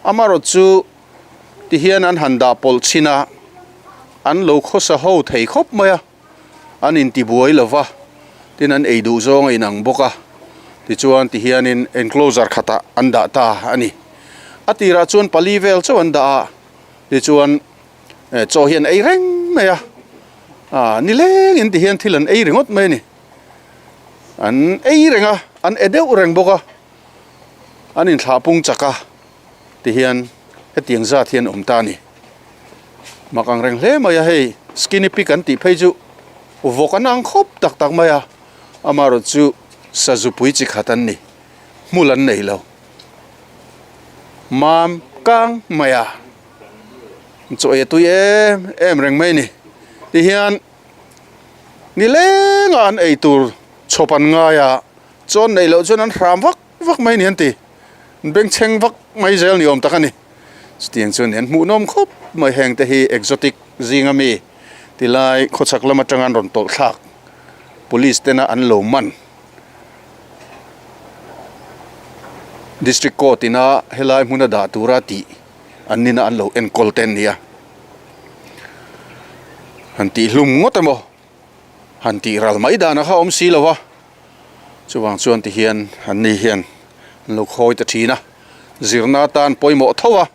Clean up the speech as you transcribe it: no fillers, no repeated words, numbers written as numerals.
amaro chu ti hian an handa pol china an lo khosa ho thei khop maya an in ti buai lova tin an eidu zong ai nang boka ti chuan ti hian in enclosure khata anda ta ani atira chuan palivel chu anda ti chuan cho hian ei reng maya ni leng in ti hian thilan ei ringot mai ni an ei renga an edeu reng boka an in thlapung chaka ti hian hetiang za thian ta ni makang reng hle maya hei skinny pick an ti phei chu vokanang khop tak tak maya amaro chu sajupui chi khatan ni mulan nei lo mam kang maya cho e tu em reng mai ni ti hian ni leng an ei tur chopan nga ya chon nei lo chon an ram vak mai ni anti beng cheng vak mai zel ni om takani stiang chon hen mu nom khop mai heng te hi exotic zingami tilai khochak lama tangan ron tol thak police tena an lo man district court ina helai muna da turati annina an lo en kolten nia hanti hlum ngotamo hanti ral mai da na kha om si lawa chuwang chuan ti hian an ni hian lo khoi ta thina zirna tan poimo thowa